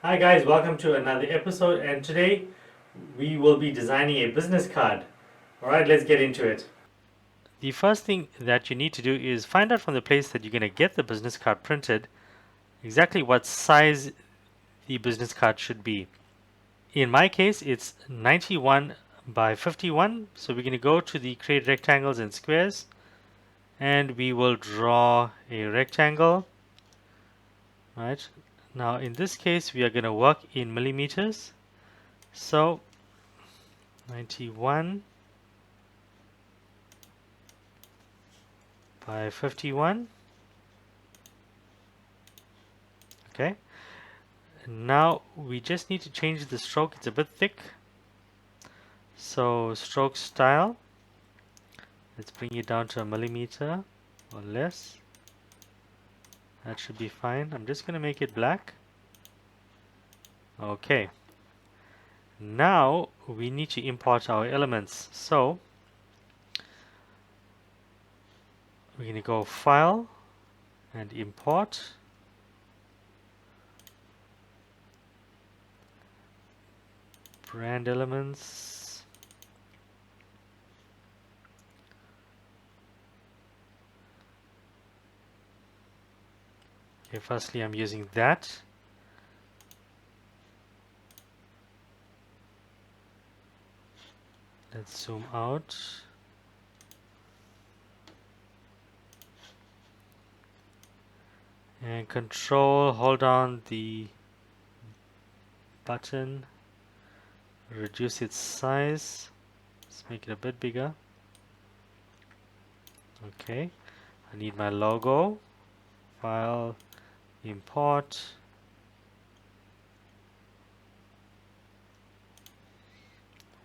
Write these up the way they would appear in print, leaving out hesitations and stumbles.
Hi guys, welcome to another episode, and today we will be designing a business card. Alright, let's get into it. The first thing that you need to do is find out from the place that you're going to get the business card printed exactly what size the business card should be. In my case, it's 91 by 51, so we're going to go to the create rectangles and squares, and we will draw a rectangle. Right, now in this case we are going to work in millimeters, so 91 by 51. Okay, now we just need to change the stroke. It's a bit thick, so stroke style, let's bring it down to a millimeter or less. That should be fine. I'm just going to make it black. Okay, now we need to import our elements, so we're going to go file and import. Brand elements. Okay, firstly I'm using that. Let's zoom out. And control, hold down the button, reduce its size. Let's make it a bit bigger. Okay, I need my logo. File, import.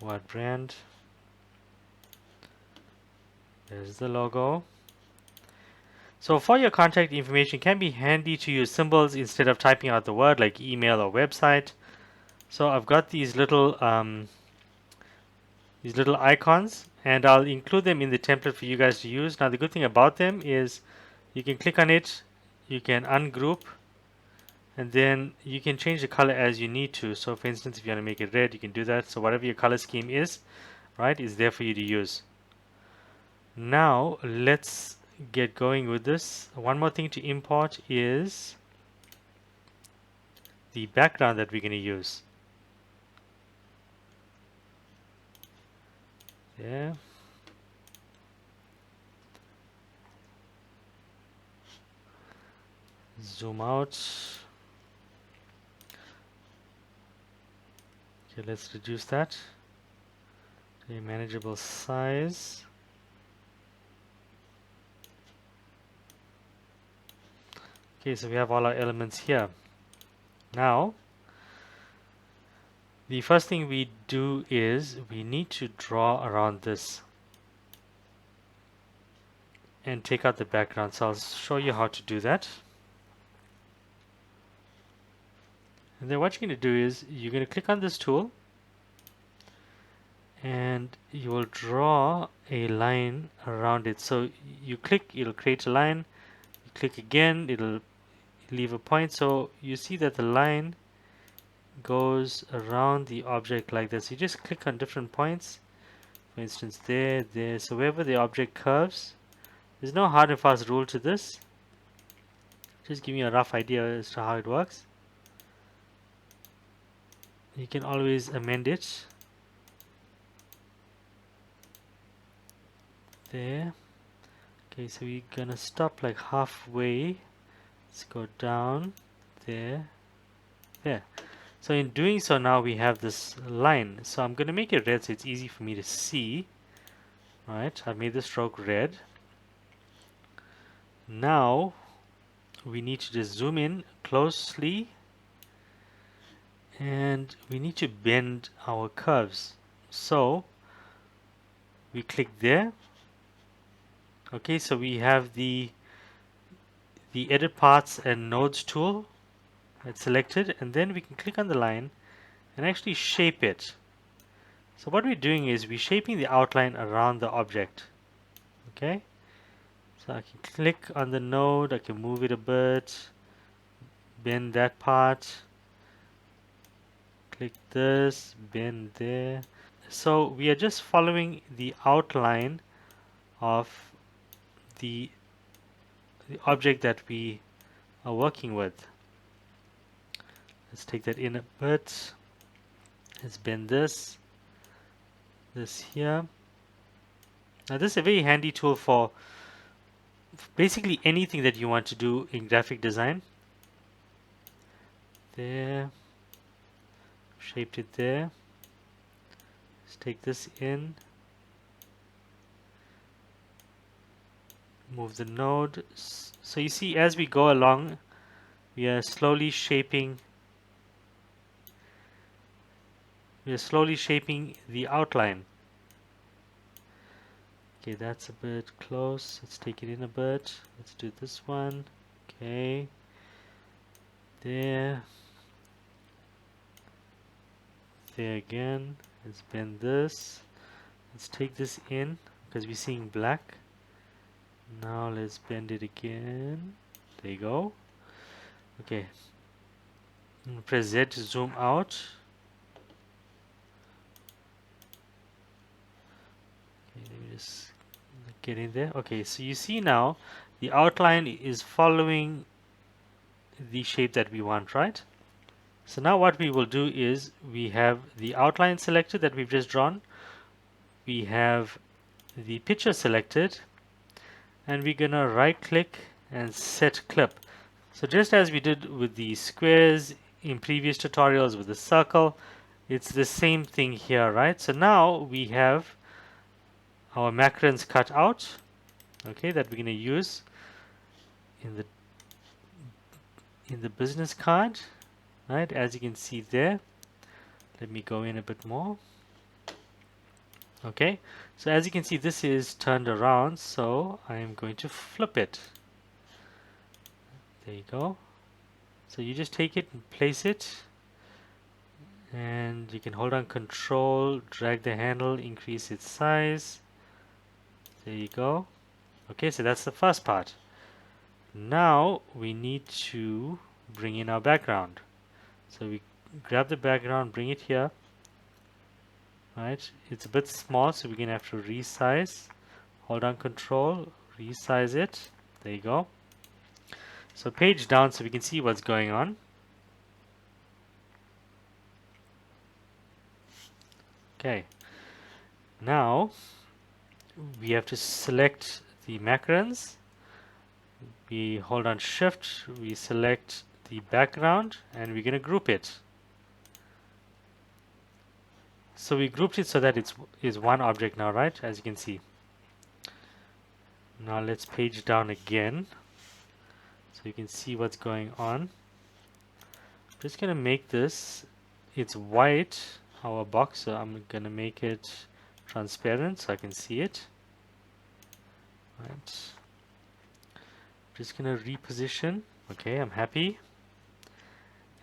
What brand? There's the logo. So for your contact information, it can be handy to use symbols instead of typing out the word like email or website. So I've got these little icons, and I'll include them in the template for you guys to use. Now the good thing about them is you can click on it, you can ungroup, and then you can change the color as you need to. So for instance, if you want to make it red, you can do that. So whatever your color scheme is, right, is there for you to use. Now let's get going with this. One more thing to import is the background that we're going to use. Yeah. Zoom out. Okay, let's reduce that to a manageable size. Okay, so we have all our elements here. Now, the first thing we do is we need to draw around this and take out the background. So I'll show you how to do that. And then what you're going to do is you're going to click on this tool and you will draw a line around it. So you click, it'll create a line. You click again, it'll leave a point. So you see that the line goes around the object like this. You just click on different points. For instance, there. So wherever the object curves, there's no hard and fast rule to this. Just give me a rough idea as to how it works. You can always amend it. There. Okay, so we're gonna stop like halfway. Let's go down. There. There. So in doing so, now we have this line. So I'm gonna make it red so it's easy for me to see. Right, I've made the stroke red. Now we need to just zoom in closely and we need to bend our curves. So we click there. Okay, so we have the edit parts and nodes tool. It's selected, and then we can click on the line and actually shape it. So what we're doing is we're shaping the outline around the object. Okay, so I can click on the node, I can move it a bit, bend that part, click this, bend there. So we are just following the outline of the object that we are working with. Let's take that in a bit. Let's bend this here. Now this is a very handy tool for basically anything that you want to do in graphic design. There, shaped it there. Let's take this in, move the node. So you see, as we go along, we are slowly shaping the outline. Okay, that's a bit close. Let's take it in a bit. Let's do this one. Okay, there again. Let's bend this. Let's take this in because we're seeing black. Now let's bend it again. There you go. Okay, press Z to zoom out. Okay, let me just get in there. Okay, so you see now the outline is following the shape that we want, right? So now what we will do is we have the outline selected that we've just drawn. We have the picture selected, and we're gonna right click and set clip. So just as we did with the squares in previous tutorials with the circle, it's the same thing here, right? So now we have our macarons cut out, okay, that we're gonna use in the business card, right? As you can see there. Let me go in a bit more. Okay, so as you can see, this is turned around, so I am going to flip it. There you go. So you just take it and place it, and you can hold on control, drag the handle, increase its size. There you go. Okay, so that's the first part. Now we need to bring in our background. So we grab the background, bring it here. Right, it's a bit small, so we're gonna have to resize. Hold on control, resize it. There you go. So page down so we can see what's going on. Okay, now we have to select the macarons. We hold on shift, we select the background, and we're gonna group it. So we grouped it so that it is one object now, right? As you can see. Now let's page down again so you can see what's going on. I'm just gonna make this, it's white, our box, so I'm gonna make it transparent so I can see it. Right. Just gonna reposition. Okay, I'm happy.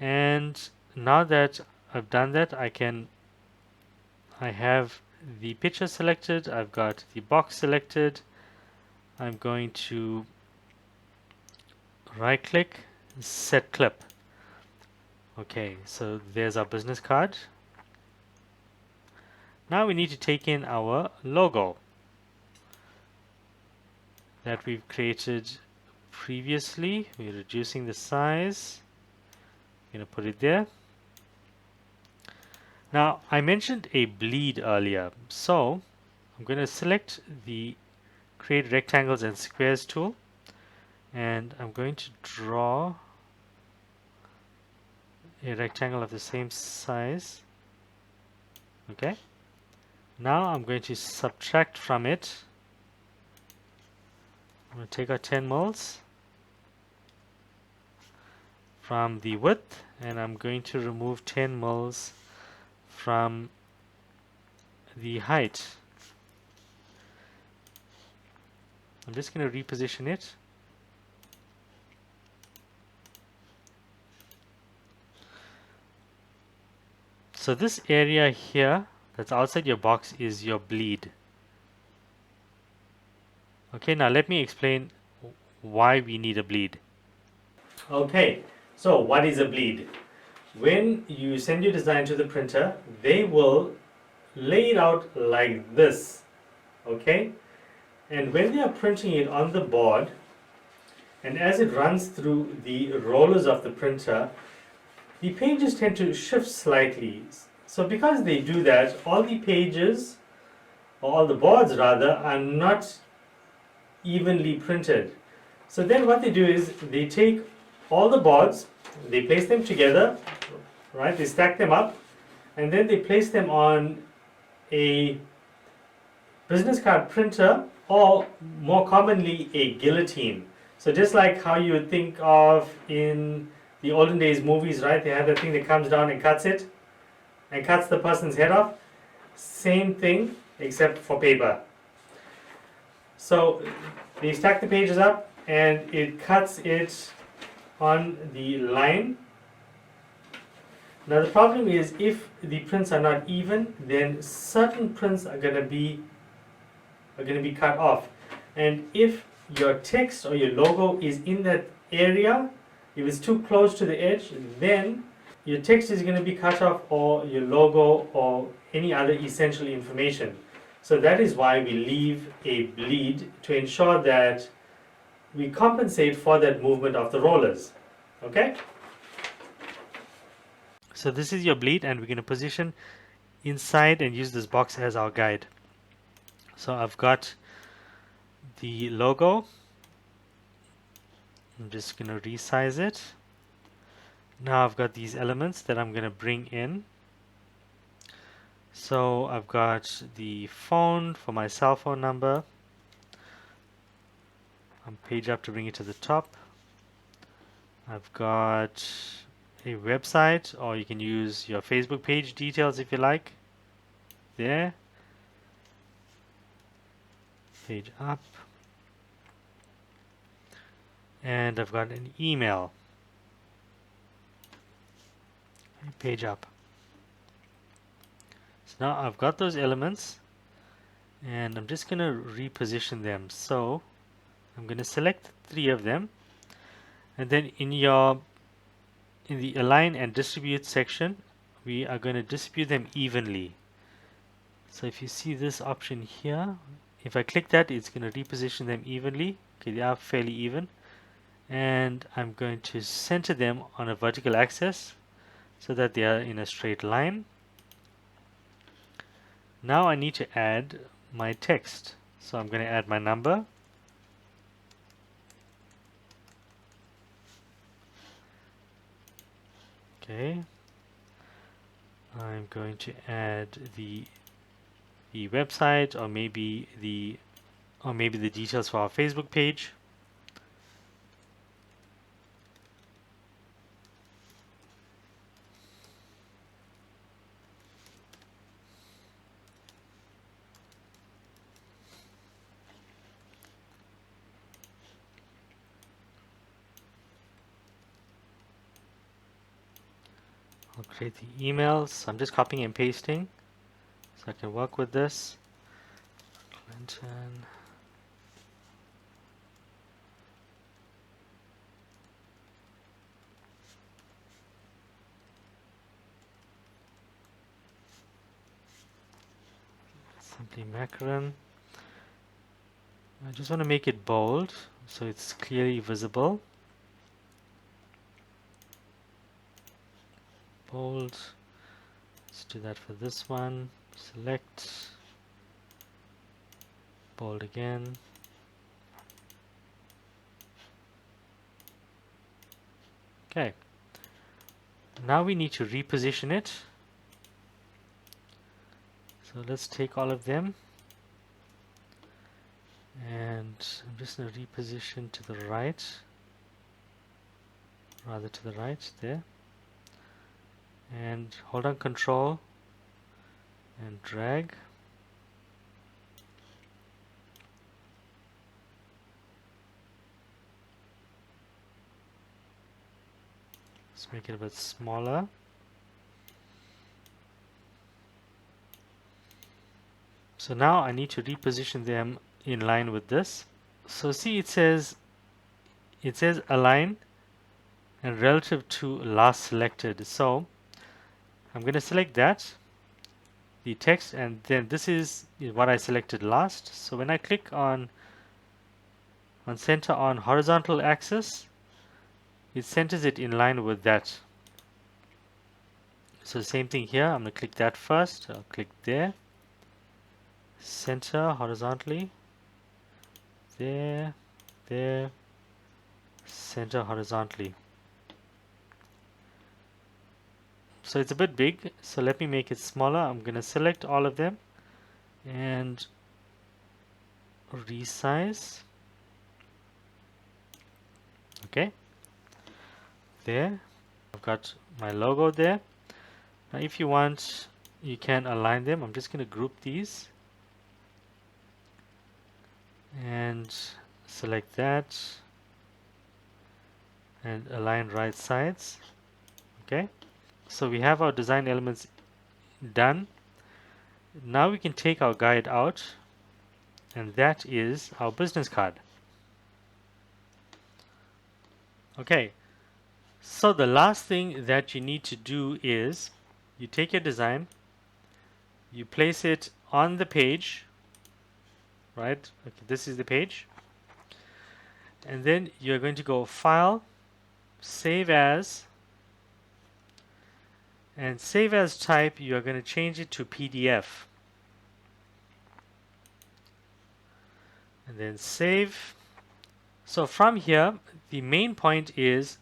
And now that I've done that, I have the picture selected, I've got the box selected. I'm going to right click, set clip. Okay, so there's our business card. Now we need to take in our logo that we've created previously. We're reducing the size. I'm going to put it there. Now I mentioned a bleed earlier, so I'm going to select the create rectangles and squares tool, and I'm going to draw a rectangle of the same size. Okay, now I'm going to subtract from it. I'm going to take our 10 mils from the width, and I'm going to remove 10 mils from the height. I'm just going to reposition it. So this area here that's outside your box is your bleed. Okay, now let me explain why we need a bleed. Okay, so what is a bleed? when you send your design to the printer, they will lay it out like this, okay? And when they are printing it on the board, and as it runs through the rollers of the printer, the pages tend to shift slightly. So because they do that, all the pages, or all the boards rather, are not evenly printed. So then what they do is they take all the boards, they place them together, right? They stack them up, and then they place them on a business card printer, or more commonly a guillotine. So just like how you would think of in the olden days movies, right? They have that thing that comes down and cuts it, and cuts the person's head off. Same thing, except for paper. So they stack the pages up, and it cuts it on the line. Now the problem is, if the prints are not even, then certain prints are going to be cut off. And if your text or your logo is in that area, if it's too close to the edge, then your text is going to be cut off, or your logo, or any other essential information. So that is why we leave a bleed, to ensure that we compensate for that movement of the rollers. Okay? So this is your bleed, and we're going to position inside and use this box as our guide. So I've got the logo. I'm just going to resize it. Now I've got these elements that I'm going to bring in. So I've got the phone for my cell phone number. I'm page up to bring it to the top. I've got a website, or you can use your Facebook page details if you like. There. Page up. And I've got an email. Page up. So now I've got those elements, and I'm just going to reposition them. So I'm going to select 3 of them, and then in the align and distribute section, we are going to distribute them evenly. So if you see this option here, if I click that, it's going to reposition them evenly. Okay, they are fairly even, and I'm going to center them on a vertical axis so that they are in a straight line. Now I need to add my text. So I'm going to add my number. Okay. I'm going to add the website, or maybe the details for our Facebook page. I'll create the emails. I'm just copying and pasting so I can work with this. Clinton. Simply macaron. I just want to make it bold so it's clearly visible. Bold. Let's do that for this one. Select. Bold again. Okay. Now we need to reposition it. So let's take all of them, and I'm just going to reposition to the right, rather to the right there, and hold on Control and drag. Let's make it a bit smaller. So now I need to reposition them in line with this. So see, it says align and relative to last selected. So I'm going to select that, the text, and then this is what I selected last. So when I click on center on horizontal axis, it centers it in line with that. So same thing here, I'm going to click that first. I'll click there, center horizontally, there, there, center horizontally. So it's a bit big, so let me make it smaller. I'm going to select all of them and resize. Okay, there, I've got my logo there. Now if you want, you can align them. I'm just going to group these and select that and align right sides. Okay, so we have our design elements done. Now we can take our guide out, and that is our business card. Okay, so the last thing that you need to do is you take your design, you place it on the page, right? Okay, this is the page, and then you're going to go File, Save As, and Save As type, you're going to change it to PDF. And then save. So from here, the main point is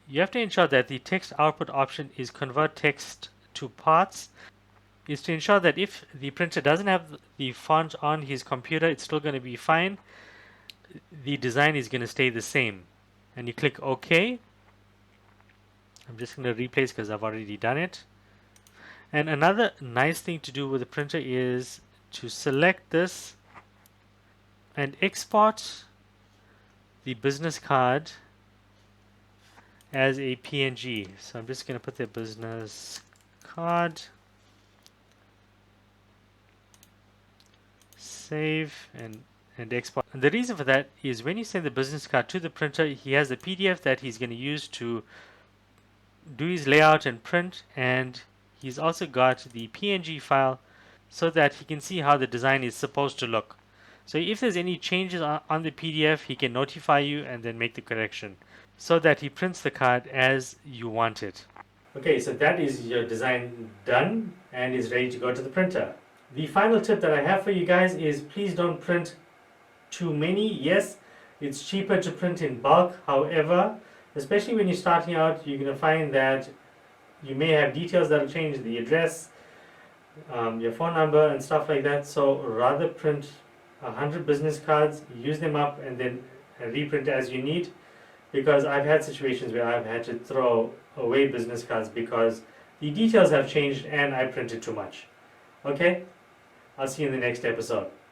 you have to ensure that the text output option is convert text to parts, is to ensure that if the printer doesn't have the font on his computer, it's still going to be fine. The design is going to stay the same. And you click OK. I'm just going to replace because I've already done it. And another nice thing to do with the printer is to select this and export the business card as a PNG. So I'm just going to put the business card, save, and export. And the reason for that is when you send the business card to the printer, he has a PDF that he's going to use to do his layout and print, and he's also got the PNG file so that he can see how the design is supposed to look. So if there's any changes on the PDF, he can notify you and then make the correction so that he prints the card as you want it. Okay, so that is your design done and is ready to go to the printer. The final tip that I have for you guys is please don't print too many. Yes, it's cheaper to print in bulk. However, especially when you're starting out, you're going to find that you may have details that will change, the address, your phone number and stuff like that. So rather print 100 business cards, use them up and then reprint as you need, because I've had situations where I've had to throw away business cards because the details have changed and I printed too much. Okay, I'll see you in the next episode.